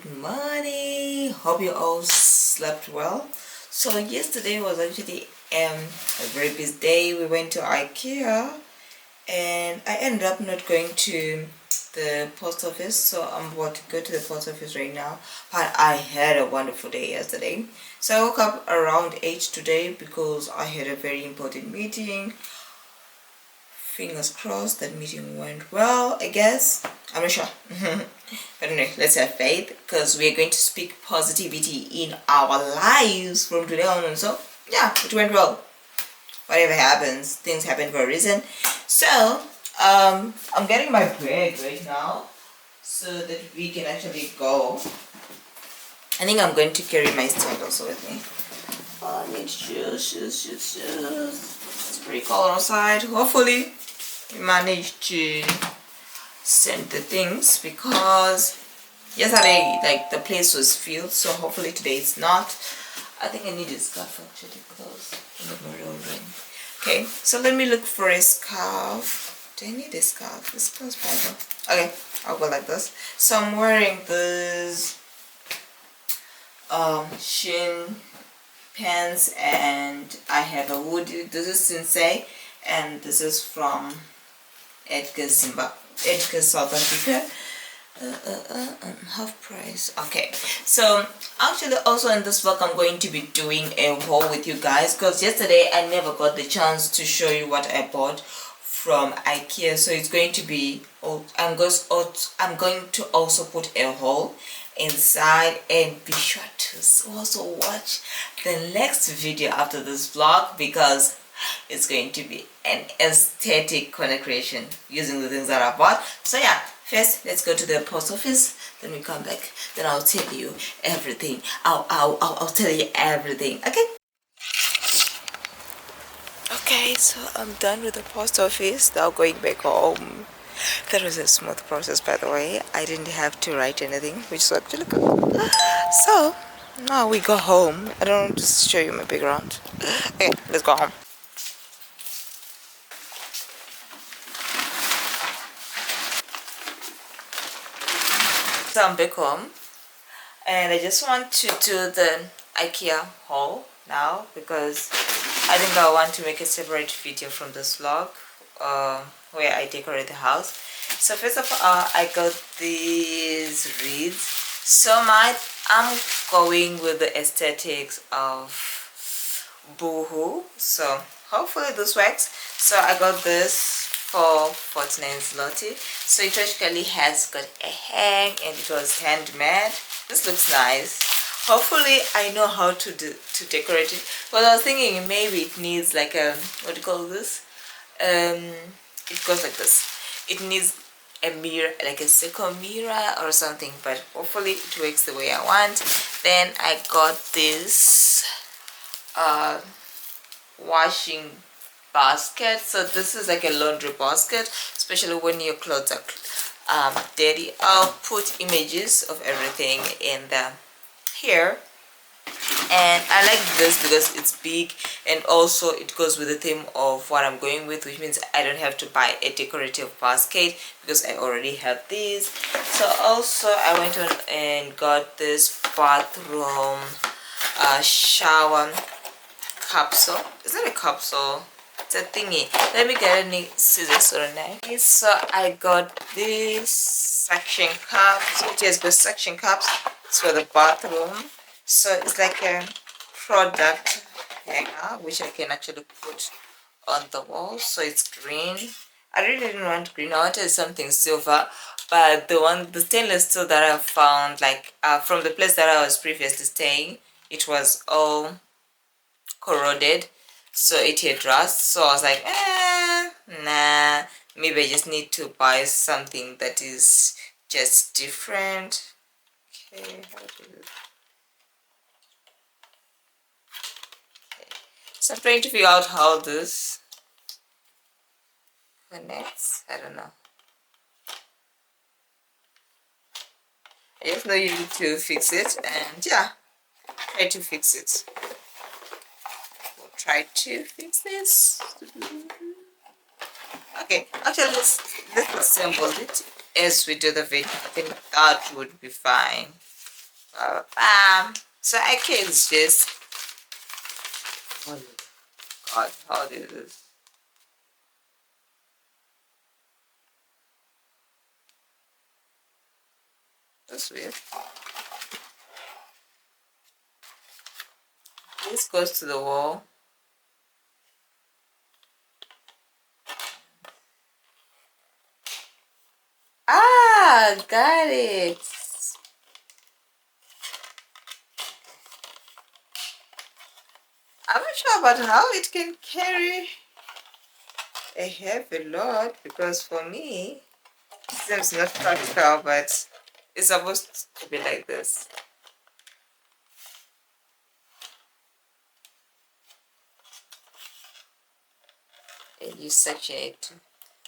Good morning. Hope you all slept well. So yesterday was actually a very busy day. We went to IKEA and I ended up not going to the post office, so I'm about to go to the post office right now. But I had a wonderful day yesterday. So I woke up around 8 today because I had a very important meeting. Fingers crossed that meeting went well, I guess. I'm not sure. But anyway, let's have faith because we're going to speak positivity in our lives from today on. So yeah, it went well. Whatever happens, things happen for a reason. So I'm getting my bag right now so that we can actually go. I think I'm going to carry my stand also with me. I need shoes. It's pretty cold outside. Hopefully we managed to send the things because yesterday like the place was filled, so hopefully today it's not. I think I need a scarf actually because okay, so let me look for a scarf. Do I need a scarf? This close by. Okay, I'll go like this. So I'm wearing this shin pants and I have a hoodie. This is Sensei and this is from Edgar South Africa. Half price. Okay, so actually also in this vlog I'm going to be doing a haul with you guys because yesterday I never got the chance to show you what I bought from IKEA, so it's going to be I'm going to also put a haul inside, and be sure to also watch the next video after this vlog because it's going to be an aesthetic content creation using the things that I bought. So yeah, first let's go to the post office, then we come back, then I'll tell you everything. I'll tell you everything. Okay, so I'm done with the post office. Now going back home. That was a smooth process, by the way. I didn't have to write anything, which is actually good. So now we go home. I don't want to show you my background. Okay, let's go home. So I'm back home and I just want to do the IKEA haul now because I think I want to make a separate video from this vlog where I decorate the house. So first of all, I got these reeds. So I'm going with the aesthetics of boohoo, so hopefully this works. So I got this for 49 zloty. So it actually has got a hang and it was handmade. This looks nice. Hopefully I know how to decorate it. But I was thinking maybe it needs like a, what do you call this? It goes like this. It needs a mirror, like a second mirror or something, but hopefully it works the way I want. Then I got this washing basket. So this is like a laundry basket, especially when your clothes are dirty. I'll put images of everything in here, and I like this because it's big and also it goes with the theme of what I'm going with, which means I don't have to buy a decorative basket because I already have these. So also I went on and got this bathroom shower capsule. Is that a capsule? It's a thingy. Let me get any scissors or a knife. So I got this suction cups. It has got suction cups. It's for the bathroom. So it's like a product hanger which I can actually put on the wall. So it's green. I really didn't want green. I wanted something silver, but the stainless steel that I found, like from the place that I was previously staying, it was all corroded, so it had rust. So I was like, nah, maybe I just need to buy something that is just different. Okay, how do you... So I'm trying to figure out how this connects. I don't know. I just know you need to fix it, and yeah, try to fix it. We'll try to fix this. Okay, actually let's assemble it as we do the video. I think that would be fine. So IKEA is just, oh god, how is this? That's weird. This goes to the wall. Got it. I'm not sure about how it can carry a heavy load, because for me it seems not practical, but it's supposed to be like this. And you section it.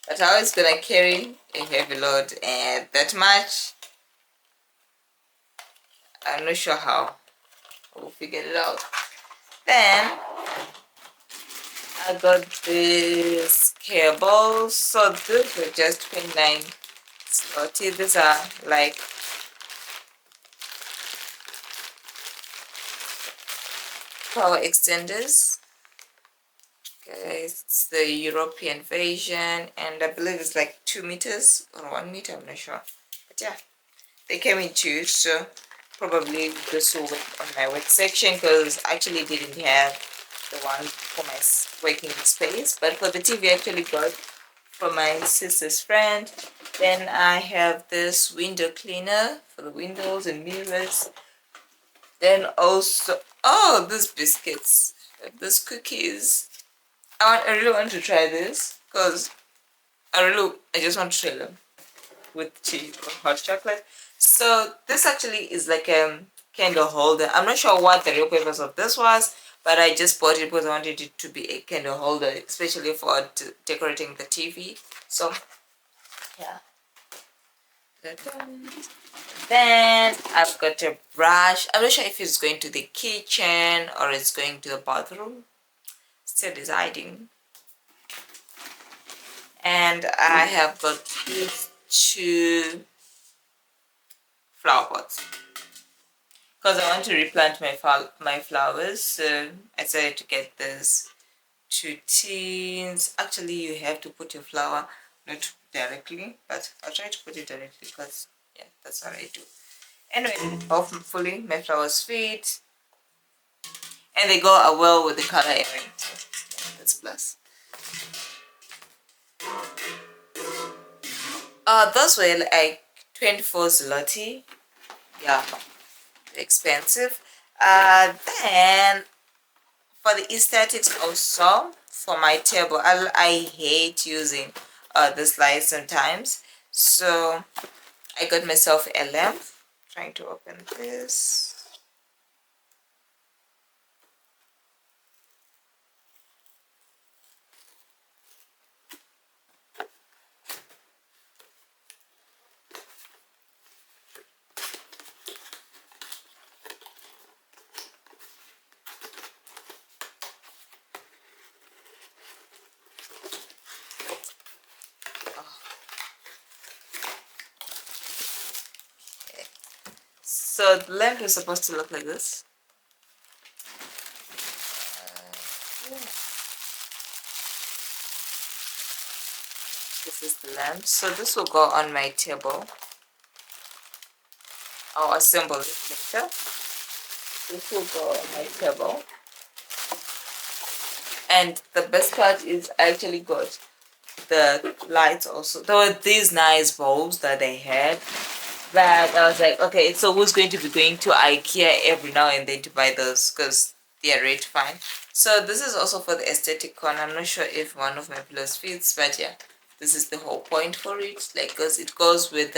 But how it's gonna carry a heavy load and that much, I'm not sure how. We'll figure it out. Then I got this cable. So these were just 29 zloty. These are like power extenders. Okay, it's the European version, and I believe it's like 2 meters or 1 meter, I'm not sure. But yeah, they came in two, so probably this will work on my work section, because I actually didn't have the one for my working space, but for the TV I actually got from my sister's friend. Then I have this window cleaner for the windows and mirrors. Then also, oh, these biscuits, these cookies. I really want to try this, because I just want to try them with tea or hot chocolate. So this actually is like a candle holder. I'm not sure what the real purpose of this was, but I just bought it because I wanted it to be a candle holder, especially for decorating the TV. So yeah. Then I've got a brush. I'm not sure if it's going to the kitchen or it's going to the bathroom. Still deciding. And I have got these two flower pots, because I want to replant my flowers. So I decided to get this 2 tins. Actually, you have to put your flower not directly, but I'll try to put it directly, because yeah, that's what I do. Anyway, hopefully my flowers fit and they go well with the color area. So yeah, that's plus. Those were like 24 zloty. Yeah, expensive. Then for the aesthetics also, for my table, I hate using this light sometimes, so I got myself a lamp. Trying to open this. So the lamp is supposed to look like this. This is the lamp. So this will go on my table. I'll assemble it later. This will go on my table. And the best part is I actually got the lights also. There were these nice bulbs that they had, but I was like, okay, so who's going to be going to IKEA every now and then to buy those, because they are rate fine. So this is also for the aesthetic corner. I'm not sure if one of my pillows fits, but yeah, this is the whole point for it, like, because it goes with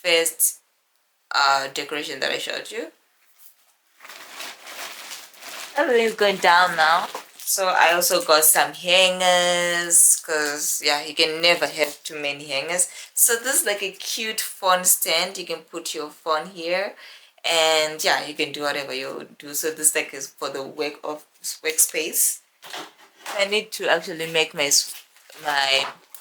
first decoration that I showed you. Everything's going down now. So I also got some hangers, because yeah, you can never have too many hangers. So this is like a cute phone stand. You can put your phone here, and yeah, you can do whatever you do. So this like is for the workspace. I need to actually make my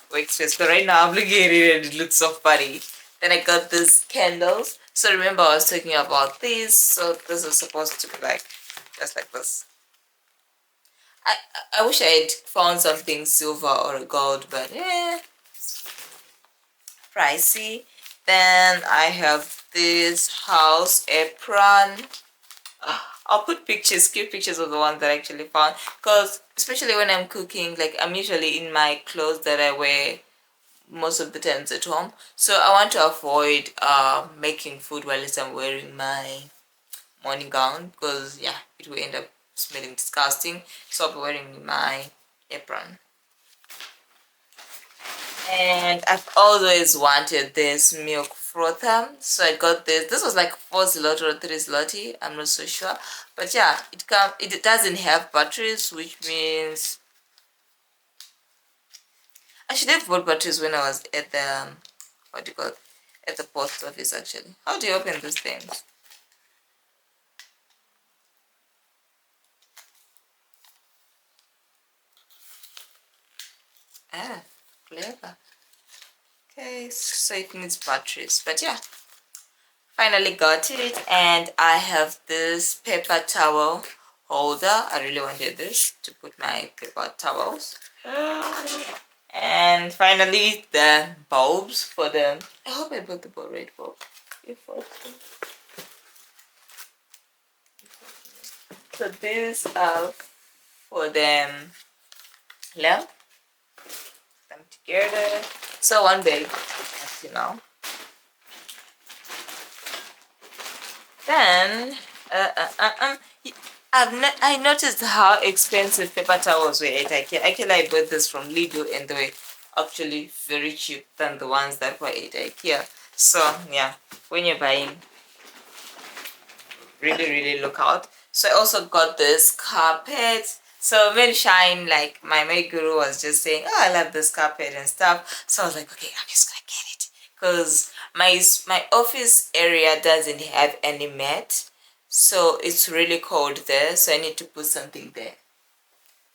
workspace, but right now I'm looking at it and it looks so funny. Then I got these candles. So remember I was talking about this, so this is supposed to be like just like this. I wish I had found something silver or gold, but pricey. Then I have this house apron. I'll put pictures, cute pictures of the ones that I actually found, because especially when I'm cooking, like I'm usually in my clothes that I wear most of the times at home, so I want to avoid making food while I'm wearing my morning gown, because yeah, it will end up smelling disgusting. So I'll be wearing my apron. And I've always wanted this milk frother, so I got this was like 4 zloty or 3 zloty, I'm not so sure, but yeah, it doesn't have batteries, which means I should have bought batteries when I was at the what do you call it, at the post office. Actually, how do you open these things? Ah, clever. Okay, so it needs batteries, but yeah, finally got it. And I have this paper towel holder. I really wanted this to put my paper towels. And finally the bulbs for them. I hope I bought the red bulb. So these are for them lamp them together. So one bag, as you know. Then I noticed how expensive paper towels were at IKEA. Actually, I bought this from Lidl and they were actually very cheap than the ones that were at IKEA. So yeah, when you're buying, really look out. So I also got this carpet. So when Shine, like my guru, was just saying, oh, I love this carpet and stuff, so I was like, okay, I'm just gonna get it, because my office area doesn't have any mat, so it's really cold there, so I need to put something there.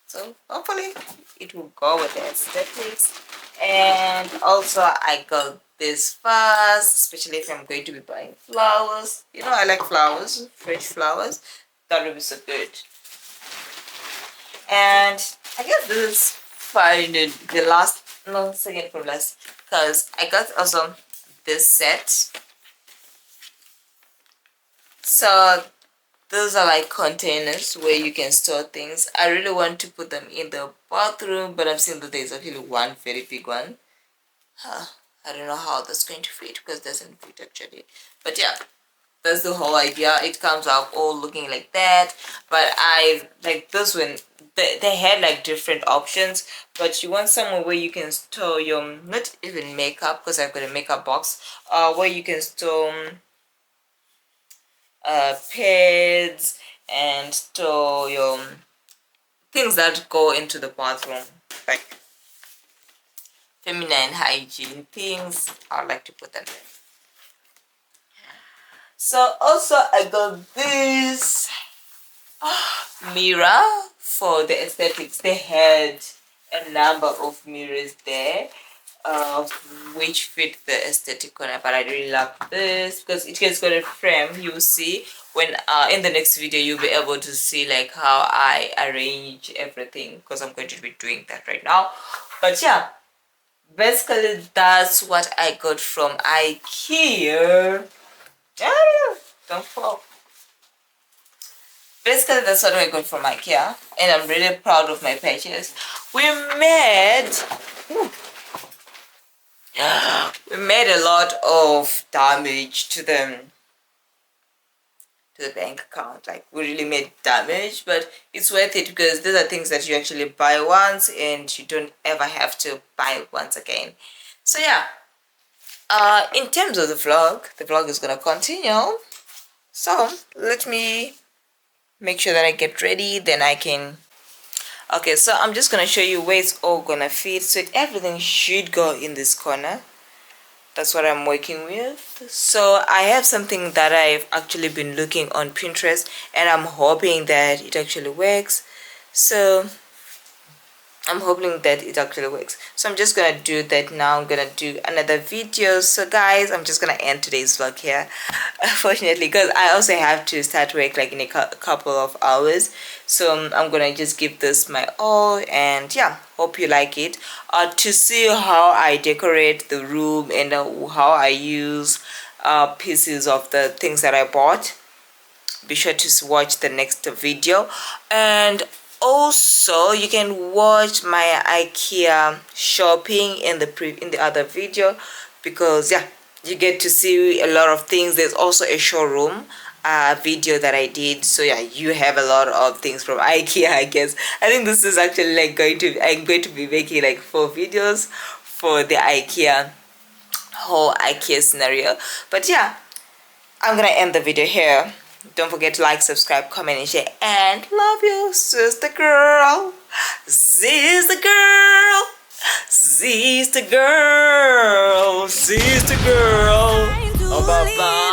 So hopefully it will go with the aesthetics. And also I got this vase, especially if I'm going to be buying flowers. You know, I like flowers, fresh flowers. That would be so good. And I guess this is finally the last, no, second from last, because I got also this set. So those are like containers where you can store things. I really want to put them in the bathroom, but I've seen that there's actually one very big one. I don't know how that's going to fit, because it doesn't fit actually. But yeah, that's the whole idea. It comes out all looking like that. But I like this one. They had like different options, but you want somewhere where you can store your, not even makeup, because I've got a makeup box, where you can store pads and store your things that go into the bathroom, like feminine hygiene things. I like to put them there. So also I got this mirror for the aesthetics. They had a number of mirrors there which fit the aesthetic corner, but I really love this because it has got a frame. You'll see when in the next video you'll be able to see like how I arrange everything, because I'm going to be doing that right now. But yeah, basically that's what I got from IKEA. Don't fall. Basically that's what I got from IKEA, and I'm really proud of my purchase. We made a lot of damage to the bank account. Like, we really made damage, but it's worth it because these are things that you actually buy once and you don't ever have to buy once again. So yeah, in terms of the vlog is gonna continue. So let me make sure that I get ready, then I can. Okay, so I'm just gonna show you where it's all gonna fit. So everything should go in this corner. That's what I'm working with. So I have something that I've actually been looking on Pinterest, and I'm hoping that it actually works. So I'm hoping that it actually works. So I'm just gonna do that now. I'm gonna do another video. So guys, I'm just gonna end today's vlog here, unfortunately, because I also have to start work like in a couple of hours. So I'm gonna just give this my all, and yeah, hope you like it. To see how I decorate the room and how I use pieces of the things that I bought, be sure to watch the next video. And also you can watch my IKEA shopping in the other video, because yeah, you get to see a lot of things. There's also a showroom video that I did, so yeah, you have a lot of things from IKEA. I guess I think this is actually like I'm going to be making like 4 videos for the IKEA whole IKEA scenario. But yeah, I'm gonna end the video here. Don't forget to like, subscribe, comment, and share. And love you, sister girl. Sister girl. Sister girl. Sister girl. Oh, bye bye.